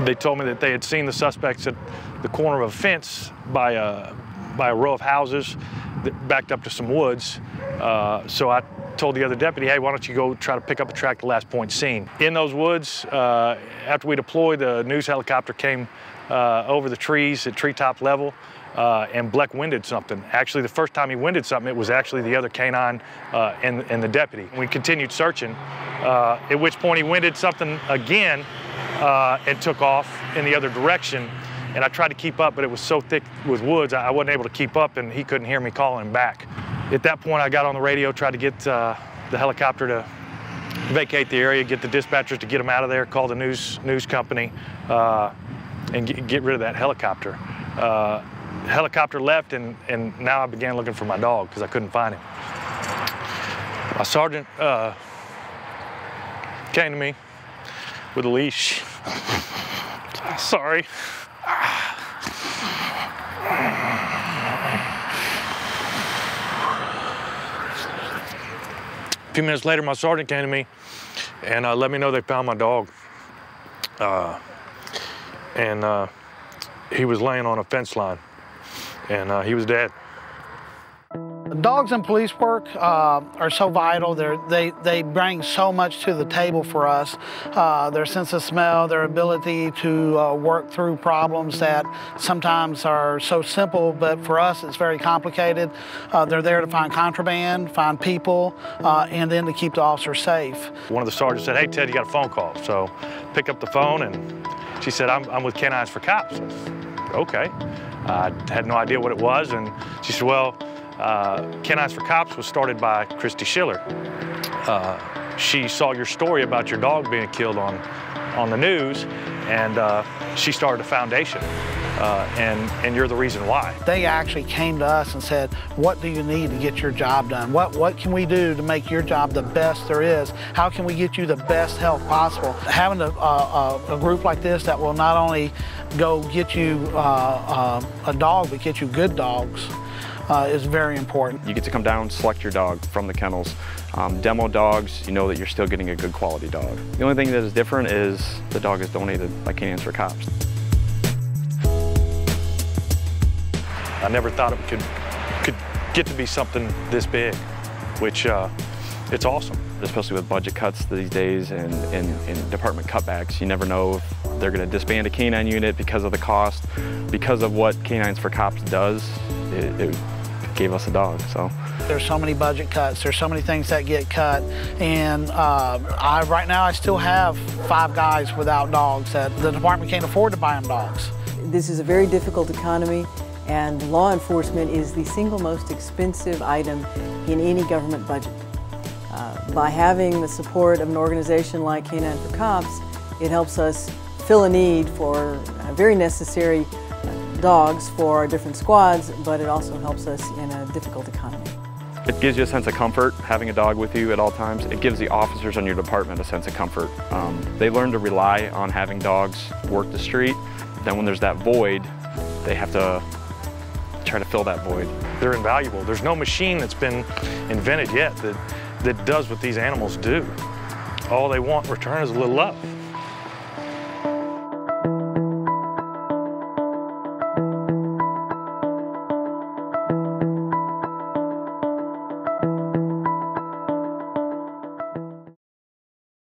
They told me that they had seen the suspects at the corner of a fence by a row of houses that backed up to some woods. So I told the other deputy, hey, why don't you go try to pick up a track to last point seen. In those woods, after we deployed, the news helicopter came over the trees at treetop level and Bleck winded something. Actually, the first time he winded something, it was actually the other K9 and the deputy. We continued searching, at which point he winded something again and took off in the other direction. And I tried to keep up, but it was so thick with woods, I wasn't able to keep up, and he couldn't hear me calling him back. At that point, I got on the radio, tried to get the helicopter to vacate the area, get the dispatchers to get them out of there, call the news company, and get rid of that helicopter. The helicopter left, and now I began looking for my dog because I couldn't find him. My sergeant came to me with a leash. Sorry. A few minutes later, my sergeant came to me and let me know they found my dog. He was laying on a fence line, and he was dead. Dogs in police work are so vital. They bring so much to the table for us. Their sense of smell, their ability to work through problems that sometimes are so simple, but for us it's very complicated. They're there to find contraband, find people, and then to keep the officer safe. One of the sergeants said, hey Ted, you got a phone call. So pick up the phone, and she said, I'm with K9s4COPs. I said, okay. I had no idea what it was, and she said, well, K9s4COPs was started by Christy Schiller. She saw your story about your dog being killed on the news, and she started a foundation, and you're the reason why. They actually came to us and said, what do you need to get your job done? What can we do to make your job the best there is? How can we get you the best help possible? Having a group like this that will not only go get you a dog, but get you good dogs, is very important. You get to come down, select your dog from the kennels. Demo dogs, you know that you're still getting a good quality dog. The only thing that is different is the dog is donated by K9s4COPs. I never thought it could get to be something this big, which it's awesome. Especially with budget cuts these days and department cutbacks, you never know if they're going to disband a canine unit because of the cost, because of what K9s4COPs does. It gave us a dog, so. There's so many budget cuts, there's so many things that get cut, and right now I still have 5 guys without dogs that the department can't afford to buy them dogs. This is a very difficult economy, and law enforcement is the single most expensive item in any government budget. By having the support of an organization like K9s4COPs, it helps us fill a need for very necessary dogs for our different squads, but it also helps us in a difficult economy. It gives you a sense of comfort, having a dog with you at all times. It gives the officers on your department a sense of comfort. They learn to rely on having dogs work the street. Then when there's that void, they have to try to fill that void. They're invaluable. There's no machine that's been invented yet that does what these animals do. All they want in return is a little love.